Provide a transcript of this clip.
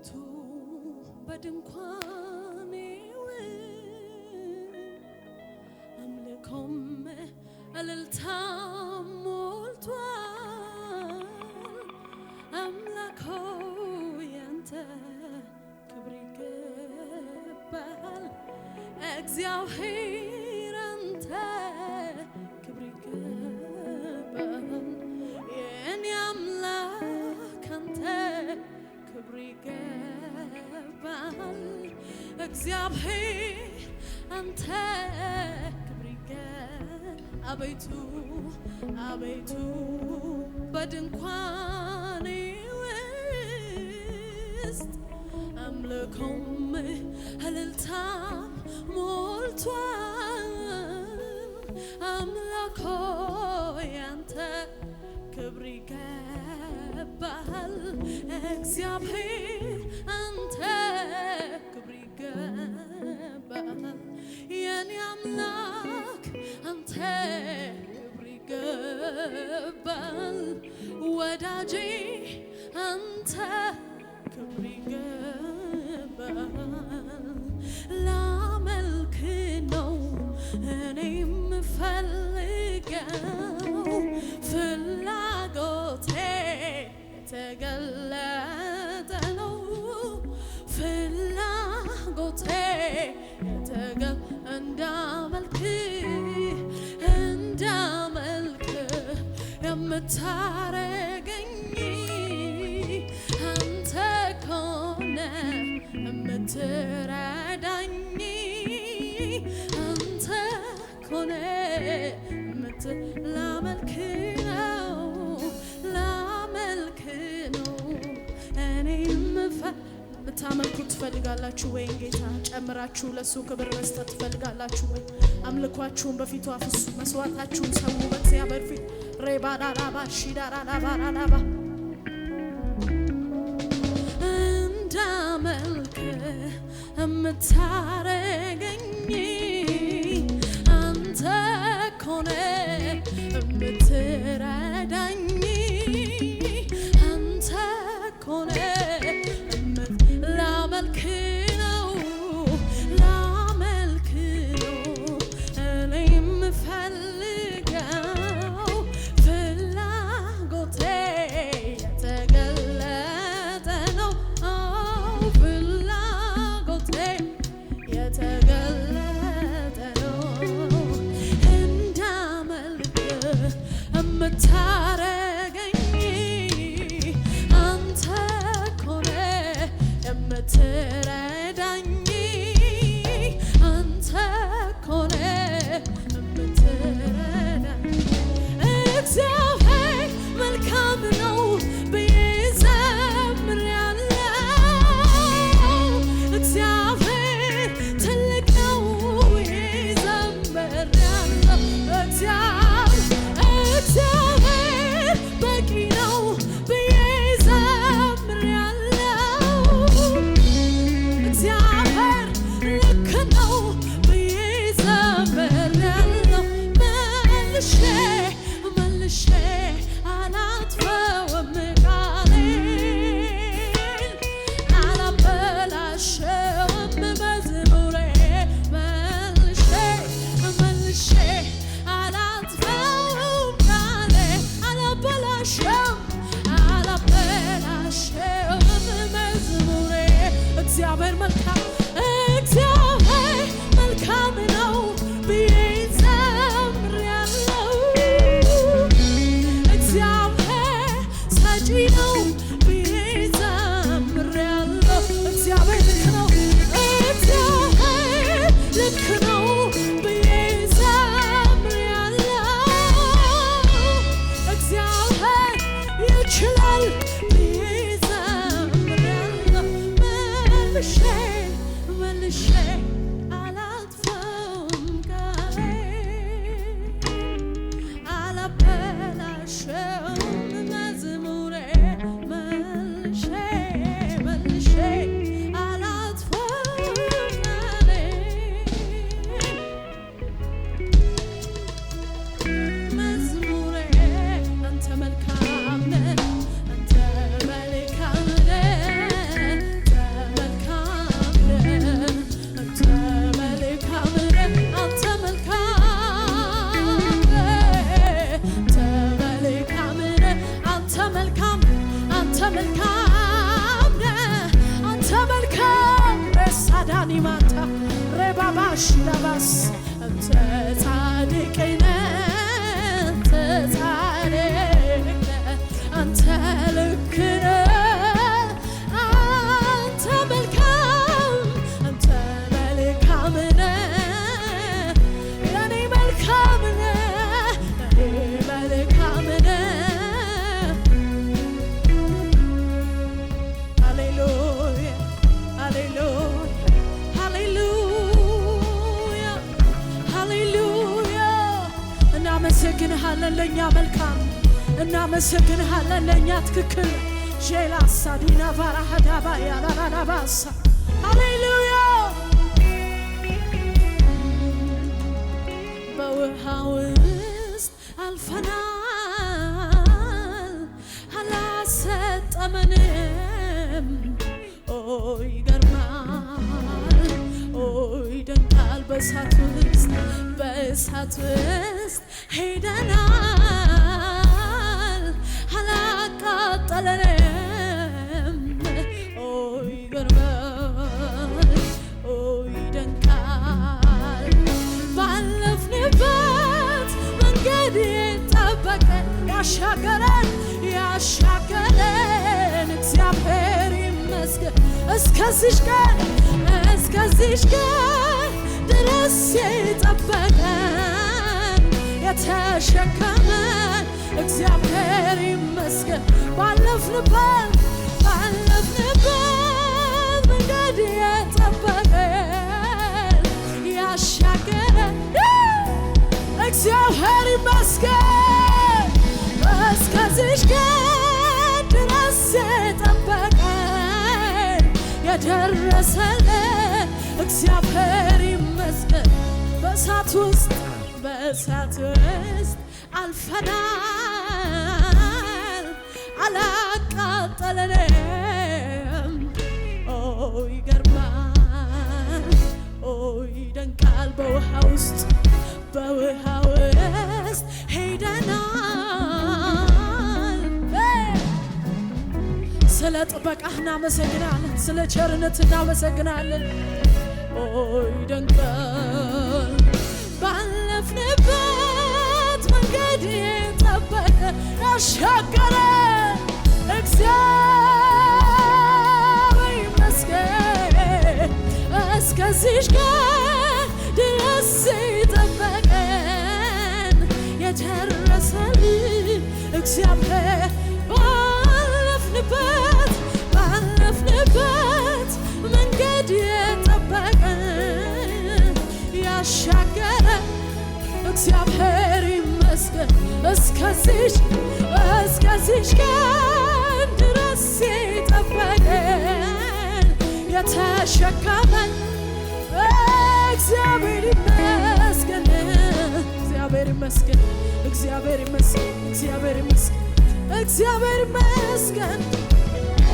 አቤቱ በድንኳኔ አምልኮም እልልታም ሞልቷል። አምላክ ሆይ ያንተ ክብር ይገባል። እግዚአብሔር አንተ ክብር ይገባል። የኔ አምላክ አንተ ክብር ይገባል። እግዚአብሔር አንተ ክብር ይገባል። አቤቱ አቤቱ በድንኳኔ ውስጥ አምልኮም እልልታም ሞልቷል። አምላክ ሆይ አንተ ክብር ይገባል። እግዚአብሔር አንተ ክብር ይገባል። የኔ አምላክ አንተ ክብር ይገባል። ወዳጄ አንተ ክብር ይገባል። ላመልክ ነው እኔ የምፈልገው ፍላጎቴ የተገለጠ ነው። ፍላጎቴ እንዳመልክ የምታረገኝ አንተ ኮነ የምትረዳኝ አንተ ኮነ ላመልክ ነው እኔ የምታመልኩት ትፈልጋላችሁ ወይ? ጌታ ጨምራችሁ ለሱ ክብር መስጠት ትፈልጋላችሁ ወይ? አምልኳችሁን በፊቱ አፍሱ፣ መስዋዕታችሁን ሰው በእግዚአብሔር ፊት ሬባዳራባ ሺዳራራባራባ እንዳመልክ የምታረገኝ አንተ ኮነ የምትረዳኝ አንተ ኮነ ላመልክ ነው እኔ የምፈልገው ፍላጎቴ የተገለጠ ነው። ፍላጎቴ የተገለጠ ነው። እንዳመልክ የምታረገኝ አንተ ኮነ የምትረዳኝ አንተ ኮነ የምትረዳኝ እግዚአብሔር መልካም ነው ብዬ ዘምራለሁ። እግዚአብሔር ትልቅ ነው ብዬ ዘምራለሁ። እግዚአብሔር ዳባስ አንተ ጻድቅ ነህ አንተ ልክ ነህ አንተ መልካም ነህ ለኔ መልካም ነህ ሃሌሉያ እናመሰግንሃለን ለኛ መልካም እናመሰግንሃለን ለኛ ትክክል ጄላ ሳዲና ባራሃዳባ ያላላባሳ ሃሌሉያ በውሃ ውስጥ አልፈናል አላሰጠመንም ይገርማል ይደንቃል በእሳት ውስጥ ሄደናል አላቃጠለንም ይገርማል ይደንቃል ባለፍንበት መንገድ የጠበቀን ያሻገረን እግዚአብሔር ይመስገን እስከዚህ ቀን ድረስ የጠበቀን የተሸከመን እግዚአብሔር ይመስገን ባለፍንበት መንገድ የጠበቀን ያሻገረን እግዚአብሔር ይመስገን እስከዚህ ቀን ድረስ የጠበቀን የደረሰልን እግዚአብሔር ይመስገን በእሳት ውስጥ አልፈናል አላቃጠለንም ይገርማል ይደንቃል በውሃ ውስጥ ሄደናል ስለ ጥበቃህ እናመሰግናለን ስለ ቸርነት እናመሰግናለን ይደንቃል ባለፍንበት መንገድ የጠበቀ ያሻገረን እግዚአብሔር ይመስገን እስከዚህ ቀን ድረስ የጠበቀን የደረሰልን እግዚአብሔር ባለፍንበት መንገድ የጠበቀን ያሻገረን እግዚአብሔር ይመስገን እስከዚህ ቀን ድረስ የጠበቀን የተሸከመን እግዚአብሔር ይመስገን